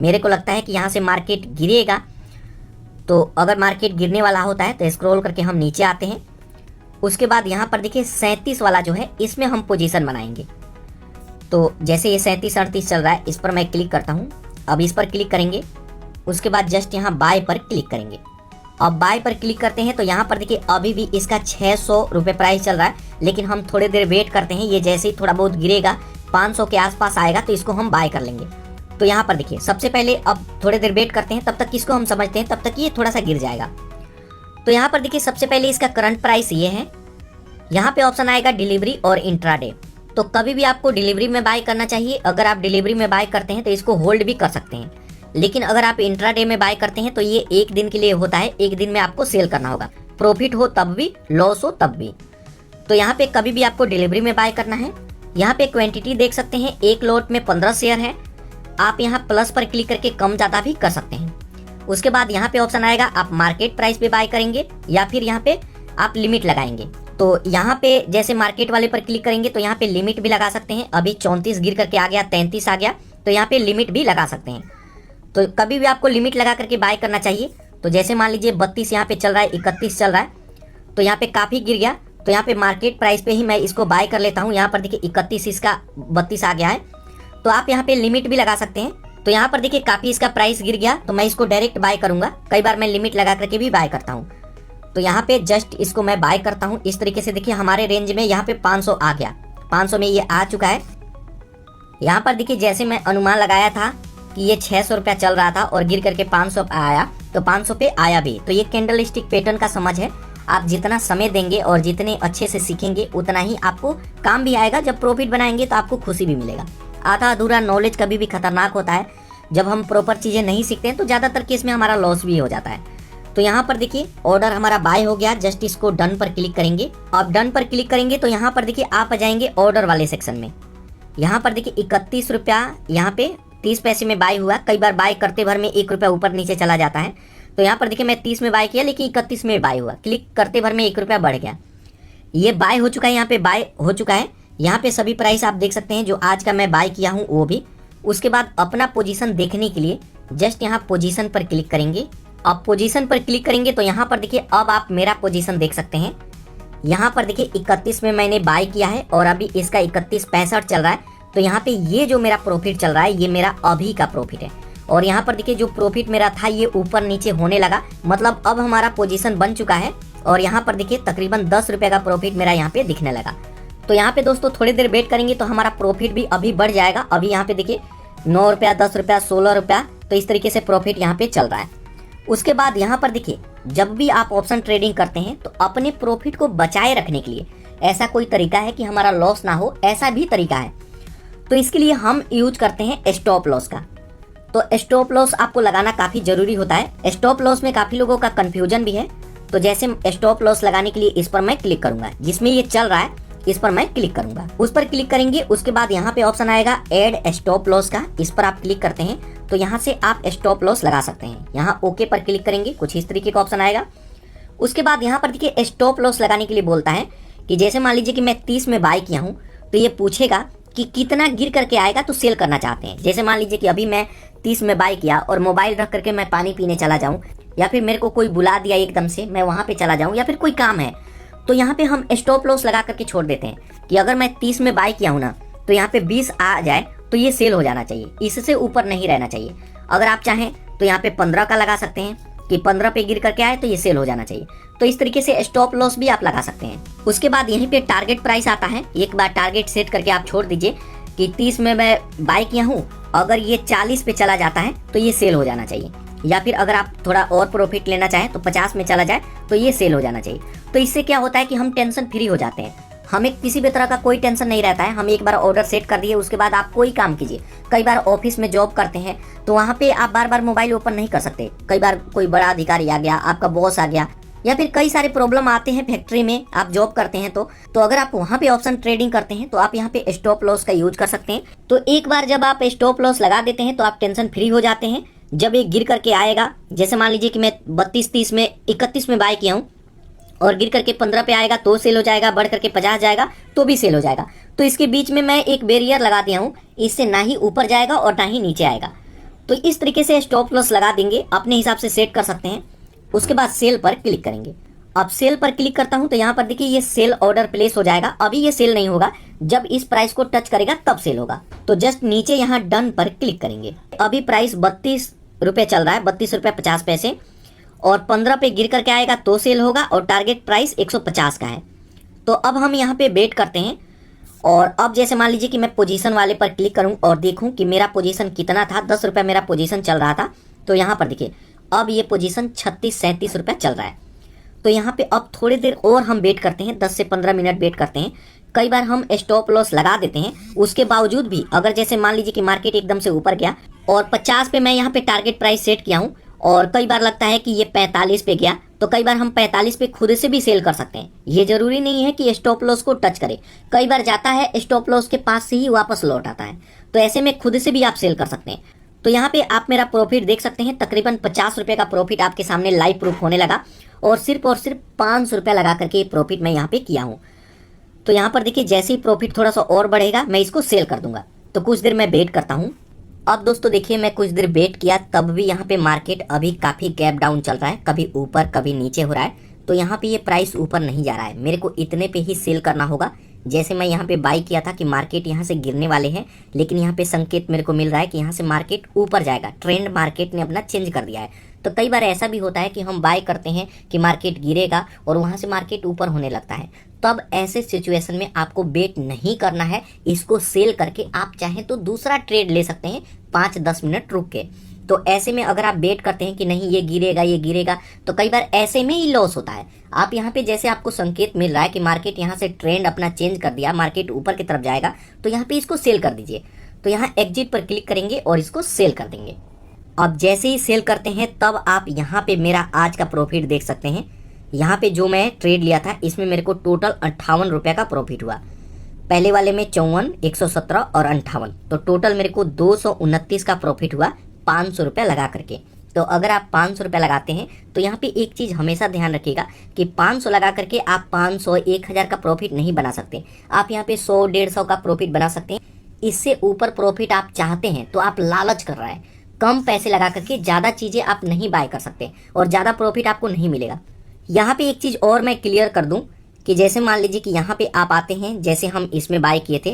मेरे को लगता है कि यहाँ से मार्केट गिरेगा। तो अगर मार्केट गिरने वाला होता है तो स्क्रॉल करके हम नीचे आते हैं। उसके बाद यहाँ पर देखिए 37 वाला जो है इसमें हम पोजीशन बनाएंगे। तो जैसे ये 37-38 चल रहा है, इस पर मैं क्लिक करता हूँ। अब इस पर क्लिक करेंगे, उसके बाद जस्ट यहाँ बाय पर क्लिक करेंगे। अब बाय पर क्लिक करते हैं तो यहाँ पर देखिए अभी भी इसका 600 रुपये प्राइस चल रहा है, लेकिन हम थोड़ी देर वेट करते हैं। ये जैसे ही थोड़ा बहुत गिरेगा 500 के आसपास आएगा तो इसको हम बाय कर लेंगे। तो यहाँ पर देखिए सबसे पहले अब थोड़ी देर वेट करते हैं, तब तक इसको हम समझते हैं, तब तक ये थोड़ा सा गिर जाएगा। तो यहाँ पर देखिए सबसे पहले इसका करंट प्राइस ये है। यहाँ पे ऑप्शन आएगा डिलीवरी और इंट्राडे। तो कभी भी आपको डिलीवरी में बाय करना चाहिए। अगर आप डिलीवरी में बाय करते हैं तो इसको होल्ड भी कर सकते हैं, लेकिन अगर आप इंट्राडे में बाय करते हैं तो ये एक दिन के लिए होता है। एक दिन में आपको सेल करना होगा, प्रॉफिट हो तब भी, लॉस हो तब भी। तो यहाँ पे कभी भी आपको डिलीवरी में बाय करना है। यहाँ पे क्वांटिटी देख सकते हैं, एक लॉट में 15 शेयर है। आप यहाँ प्लस पर क्लिक करके कम ज़्यादा भी कर सकते हैं। उसके बाद यहाँ पे ऑप्शन आएगा, आप मार्केट प्राइस पे बाय करेंगे या फिर यहाँ पे आप लिमिट लगाएंगे। तो यहाँ पे जैसे मार्केट वाले पर क्लिक करेंगे तो यहाँ पे लिमिट भी लगा सकते हैं। अभी 34 गिर करके आ गया, 33 आ गया, तो यहाँ पे लिमिट भी लगा सकते हैं। तो कभी भी आपको लिमिट लगा करके बाय करना चाहिए। तो जैसे मान लीजिए 32 यहाँ पे चल रहा है, 31 चल रहा है, तो यहाँ पे काफ़ी गिर गया। तो यहाँ पे मार्केट प्राइस पे ही मैं इसको बाय कर लेता हूँ। यहाँ पर देखिए 31, इसका 32 आ गया है। तो आप यहाँ पे लिमिट भी लगा सकते हैं। तो यहाँ पर देखिए काफ़ी इसका प्राइस गिर गया, तो मैं इसको डायरेक्ट बाय करूँगा। कई बार मैं लिमिट लगा करके भी बाय करता हूँ। तो यहाँ पे जस्ट इसको मैं बाय करता हूँ। इस तरीके से देखिए हमारे रेंज में यहाँ पे 500 आ गया, 500 में ये आ चुका है। यहाँ पर देखिए जैसे मैं अनुमान लगाया था कि ये 600 रुपया चल रहा था और गिर करके 500 पे आया, तो 500 पे आया भी। तो ये कैंडल स्टिक पैटर्न का समझ है। आप जितना समय देंगे और जितने अच्छे से सीखेंगे उतना ही आपको काम भी आएगा। जब प्रॉफिट बनाएंगे तो आपको खुशी भी मिलेगा। आधा अधूरा नॉलेज कभी भी खतरनाक होता है। जब हम प्रॉपर चीज़ें नहीं सीखते हैं तो ज़्यादातर केस में हमारा लॉस भी हो जाता है। तो यहाँ पर देखिए ऑर्डर हमारा बाय हो गया। जस्ट इसको डन पर क्लिक करेंगे। अब डन पर क्लिक करेंगे तो यहाँ पर देखिए आप आ जाएंगे ऑर्डर वाले सेक्शन में। यहाँ पर देखिए 31 रुपया यहाँ पे 30 पैसे में बाय हुआ। कई बार बाय करते भर में 1 रुपया ऊपर नीचे चला जाता है। तो यहाँ पर देखिए मैं 30 में बाय किया, लेकिन 31 में बाय हुआ। क्लिक करते भर में 1 रुपया बढ़ गया। ये बाय हो चुका है, यहाँ पे बाय हो चुका है। यहाँ पे सभी प्राइस आप देख सकते हैं जो आज का मैं बाय किया हूँ वो भी। उसके बाद अपना पोजीशन देखने के लिए जस्ट यहाँ पोजीशन पर क्लिक करेंगे। अब पोजीशन पर क्लिक करेंगे तो यहाँ पर देखिए अब आप मेरा पोजीशन देख सकते हैं। यहाँ पर देखिए 31 में मैंने बाय किया है और अभी इसका 31.65 चल रहा है। तो यहाँ पे ये जो मेरा प्रॉफिट चल रहा है ये मेरा अभी का प्रॉफिट है। और यहाँ पर देखिए जो प्रॉफिट मेरा था ये ऊपर नीचे होने लगा, मतलब अब हमारा पोजीशन बन चुका है। और यहाँ पर देखिए तकरीबन 10 रुपये का प्रॉफिट मेरा यहाँ पे दिखने लगा। तो यहाँ पे दोस्तों थोड़ी देर वेट करेंगे तो हमारा प्रॉफिट भी अभी बढ़ जाएगा। अभी यहाँ पे देखिए 9 रुपया, 10 रुपया, 16 रुपया, तो इस तरीके से प्रॉफिट यहाँ पे चल रहा है। उसके बाद यहाँ पर देखिए जब भी आप ऑप्शन ट्रेडिंग करते हैं तो अपने प्रॉफिट को बचाए रखने के लिए ऐसा कोई तरीका है कि हमारा लॉस ना हो, ऐसा भी तरीका है। तो इसके लिए हम यूज करते हैं स्टॉप लॉस का। तो स्टॉप लॉस आपको लगाना काफ़ी ज़रूरी होता है। स्टॉप लॉस में काफ़ी लोगों का कन्फ्यूजन भी है। तो जैसे स्टॉप लॉस लगाने के लिए इस पर मैं क्लिक करूंगा, जिसमें ये चल रहा है इस पर मैं क्लिक करूंगा। उस पर क्लिक करेंगे, उसके बाद यहाँ पे ऑप्शन आएगा ऐड स्टॉप लॉस का। इस पर आप क्लिक करते हैं तो यहाँ से आप स्टॉप लॉस लगा सकते हैं। यहाँ ओके पर क्लिक करेंगे, कुछ इस तरीके का ऑप्शन आएगा। उसके बाद यहाँ पर देखिए स्टॉप लॉस लगाने के लिए बोलता है कि जैसे मान लीजिए कि मैं 30 में बाय किया हूँ, तो ये पूछेगा कि कितना गिर करके आएगा तो सेल करना चाहते हैं। जैसे मान लीजिए कि अभी मैं 30 में बाय किया और मोबाइल रख करके मैं पानी पीने चला जाऊं, या फिर मेरे को कोई बुला दिया एकदम से, मैं वहां पे चला जाऊं, या फिर कोई काम है, तो यहाँ पे हम स्टॉप लॉस लगा करके छोड़ देते हैं कि अगर मैं 30 में बाय किया हूँ ना, तो यहाँ पे 20 आ जाए तो ये सेल हो जाना चाहिए, इससे ऊपर नहीं रहना चाहिए। अगर आप चाहें तो यहाँ पे 15 का लगा सकते हैं कि 15 पे गिर करके आए तो ये सेल हो जाना चाहिए। तो इस तरीके से स्टॉप लॉस भी आप लगा सकते हैं। उसके बाद यहीं पे टारगेट प्राइस आता है। एक बार टारगेट सेट करके आप छोड़ दीजिए कि 30 में मैं बाय किया हूँ, अगर ये 40 पे चला जाता है तो ये सेल हो जाना चाहिए। या फिर अगर आप थोड़ा और प्रॉफिट लेना चाहें तो 50 में चला जाए तो ये सेल हो जाना चाहिए। तो इससे क्या होता है कि हम टेंशन फ्री हो जाते हैं। हमें किसी भी तरह का कोई टेंशन नहीं रहता है। हम एक बार ऑर्डर सेट कर दिए, उसके बाद आप कोई काम कीजिए। कई बार ऑफिस में जॉब करते हैं तो वहाँ पे आप बार बार मोबाइल ओपन नहीं कर सकते। कई बार कोई बड़ा अधिकारी आ गया, आपका बॉस आ गया, या फिर कई सारे प्रॉब्लम आते हैं फैक्ट्री में, आप जॉब करते हैं तो अगर आप वहाँ पे ऑप्शन ट्रेडिंग करते हैं तो आप यहाँ पे स्टॉप लॉस का यूज कर सकते हैं। तो एक बार जब आप स्टॉप लॉस लगा देते हैं तो आप टेंशन फ्री हो जाते हैं। जब ये गिर करके आएगा, जैसे मान लीजिए कि मैं 32-30 में 31 में बाय किया हूँ और गिर करके 15 पे आएगा तो सेल हो जाएगा, बढ़ करके 50 जाएगा तो भी सेल हो जाएगा। तो इसके बीच में मैं एक बैरियर लगा दिया हूँ, इससे ना ही ऊपर जाएगा और ना ही नीचे आएगा। तो इस तरीके से स्टॉप लॉस लगा देंगे, अपने हिसाब से सेट कर सकते हैं। उसके बाद सेल पर क्लिक करेंगे। अब सेल पर क्लिक करता हूं तो यहाँ पर देखिए ये सेल ऑर्डर प्लेस हो जाएगा। अभी ये सेल नहीं होगा, जब इस प्राइस को टच करेगा तब सेल होगा। तो जस्ट नीचे यहाँ डन पर क्लिक करेंगे। अभी प्राइस 32 रुपये चल रहा है, 32 रुपये 50 पैसे, और 15 पे गिर करके आएगा तो सेल होगा, और टारगेट प्राइस 150 का है। तो अब हम यहाँ पे वेट करते हैं। और अब जैसे मान लीजिए कि मैं पोजीशन वाले पर क्लिक करूं और देखूं कि मेरा पोजीशन कितना था। 10 रुपये मेरा पोजीशन चल रहा था, तो यहाँ पर देखिए अब ये पोजीशन 36-37 रुपये चल रहा है। तो यहाँ पे अब थोड़ी देर और हम वेट करते हैं, 10 से 15 मिनट वेट करते हैं। कई बार हम स्टॉप लॉस लगा देते हैं, उसके बावजूद भी अगर जैसे मान लीजिए कि मार्केट एकदम से ऊपर गया और 50 पे मैं यहाँ पे टारगेट प्राइस सेट किया हूँ, और कई बार लगता है कि ये 45 पे गया, तो कई बार हम 45 पे खुद से भी सेल कर सकते हैं। ये जरूरी नहीं है कि स्टॉप लॉस को टच करे, कई बार जाता है स्टॉप लॉस के पास से ही वापस लौट आता है, तो ऐसे में खुद से भी आप सेल कर सकते हैं। तो यहाँ पे आप मेरा प्रॉफिट देख सकते हैं, तकरीबन 50 रुपये का प्रॉफिट आपके सामने लाइव प्रूफ होने लगा, और सिर्फ 500 रुपये लगा करके प्रॉफिट मैं यहाँ पे किया हूँ। तो यहाँ पर देखिए जैसे ही प्रॉफिट थोड़ा सा और बढ़ेगा मैं इसको सेल कर दूंगा। तो कुछ देर मैं वेट करता हूँ। अब दोस्तों देखिए मैं कुछ देर वेट किया, तब भी यहाँ पे मार्केट अभी काफ़ी गैप डाउन चल रहा है, कभी ऊपर कभी नीचे हो रहा है। तो यहाँ पे ये प्राइस ऊपर नहीं जा रहा है, मेरे को इतने पे ही सेल करना होगा। जैसे मैं यहाँ पे बाई किया था कि मार्केट यहाँ से गिरने वाले हैं, लेकिन यहाँ पे संकेत मेरे को मिल रहा है कि यहाँ से मार्केट ऊपर जाएगा। ट्रेंड मार्केट ने अपना चेंज कर दिया है। तो कई बार ऐसा भी होता है कि हम बाय करते हैं कि मार्केट गिरेगा और वहाँ से मार्केट ऊपर होने लगता है। तब ऐसे सिचुएशन में आपको वेट नहीं करना है, इसको सेल करके आप चाहें तो दूसरा ट्रेड ले सकते हैं 5-10 मिनट रुक के। तो ऐसे में अगर आप वेट करते हैं कि नहीं ये गिरेगा, तो कई बार ऐसे में ही लॉस होता है। आप यहाँ पे जैसे आपको संकेत मिल रहा है कि मार्केट यहाँ से ट्रेंड अपना चेंज कर दिया, मार्केट ऊपर की तरफ जाएगा, तो यहाँ पे इसको सेल कर दीजिए। तो यहाँ एग्जिट पर क्लिक करेंगे और इसको सेल कर देंगे। अब जैसे ही सेल करते हैं तब आप यहाँ पे मेरा आज का प्रॉफिट देख सकते हैं। यहाँ पे जो मैं ट्रेड लिया था इसमें मेरे को टोटल 58 रुपये का प्रॉफिट हुआ। पहले वाले में 54, 117 और 58, तो टोटल मेरे को 229 का प्रॉफिट हुआ 500 रुपये लगा करके। तो अगर आप 500 रुपये लगाते हैं तो यहाँ पे एक चीज़ हमेशा ध्यान रखिएगा कि 500 लगा करके आप 500, 1000 का प्रॉफिट नहीं बना सकते। आप यहाँ पे 100, 150 का प्रॉफिट बना सकते हैं। इससे ऊपर प्रॉफिट आप चाहते हैं तो आप लालच कर रहा है। कम पैसे लगा करके ज़्यादा चीज़ें आप नहीं बाय कर सकते और ज़्यादा प्रॉफिट आपको नहीं मिलेगा। यहाँ पे एक चीज़ और मैं क्लियर कर दूँ कि जैसे मान लीजिए कि यहाँ पे आप आते हैं, जैसे हम इसमें बाय किए थे,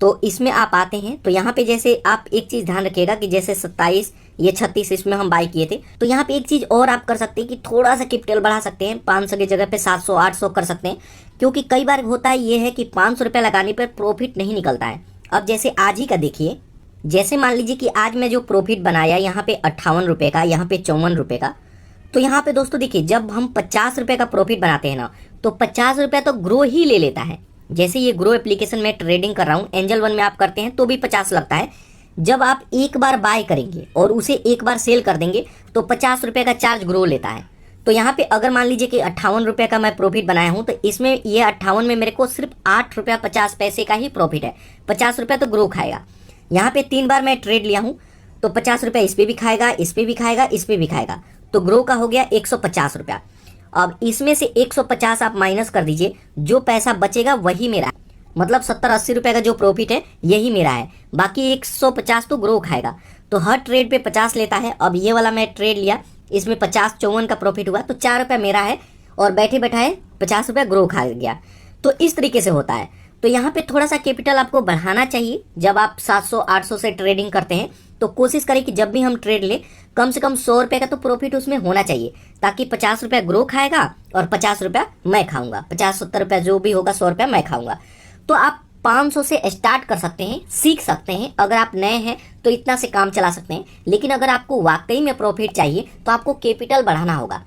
तो इसमें आप आते हैं तो यहाँ पे जैसे आप एक चीज़ ध्यान रखिएगा कि जैसे 27, ये 36 इसमें हम बाय किए थे, तो यहाँ पे एक चीज़ और आप कर सकते हैं कि थोड़ा सा कैपिटल बढ़ा सकते हैं। 500 की जगह पे 700, 800 कर सकते हैं, क्योंकि कई बार होता है ये है कि 500 रुपये लगाने पर प्रॉफिट नहीं निकलता है। अब जैसे आज ही का देखिए, जैसे मान लीजिए कि आज मैं जो प्रॉफिट बनाया यहाँ पे 58 रुपये का, यहाँ पे 54 रुपये का, तो यहाँ पे दोस्तों देखिए जब हम 50 रुपये का प्रॉफिट बनाते हैं ना, तो 50 रुपये तो ग्रो ही ले लेता है। जैसे ये ग्रो एप्लीकेशन में ट्रेडिंग कर रहा हूँ, एंजल वन में आप करते हैं तो भी 50 लगता है। जब आप एक बार बाय करेंगे और उसे एक बार सेल कर देंगे तो 50 रुपये का चार्ज ग्रो लेता है। तो यहाँ पे अगर मान लीजिए कि 58 रुपये का मैं प्रॉफिट बनाया हूँ, तो इसमें ये 58 में मेरे को सिर्फ 8 रुपया 50 पैसे का ही प्रॉफिट है। 50 रुपये तो ग्रो खाएगा। यहाँ पे 3 बार मैं ट्रेड लिया हूँ, तो 50 रुपये इस पर भी खाएगा, इस पर भी खाएगा, इस पर भी खाएगा, तो ग्रो का हो गया 150 रुपया। अब इसमें से 150 आप माइनस कर दीजिए, जो पैसा बचेगा वही मेरा है। मतलब 70-80 रुपये का जो प्रॉफिट है यही मेरा है, बाकी 150 तो ग्रो खाएगा। तो हर ट्रेड पे 50 लेता है। अब ये वाला मैं ट्रेड लिया, इसमें 50-54 का प्रॉफिट हुआ, तो 4 रुपये मेरा है और बैठे बैठाए 50 रुपये ग्रो खा गया। तो इस तरीके से होता है। तो यहाँ पे थोड़ा सा कैपिटल आपको बढ़ाना चाहिए। जब आप 700-800 से ट्रेडिंग करते हैं तो कोशिश करें कि जब भी हम ट्रेड लें कम से कम 100 रुपये का तो प्रॉफिट उसमें होना चाहिए, ताकि 50 रुपये ग्रो खाएगा और 50 रुपया मैं खाऊंगा, 50-70 रुपया जो भी होगा 100 रुपया मैं खाऊंगा। तो आप 500 से स्टार्ट कर सकते हैं, सीख सकते हैं। अगर आप नए हैं तो इतना से काम चला सकते हैं, लेकिन अगर आपको वाकई में प्रॉफिट चाहिए तो आपको कैपिटल बढ़ाना होगा।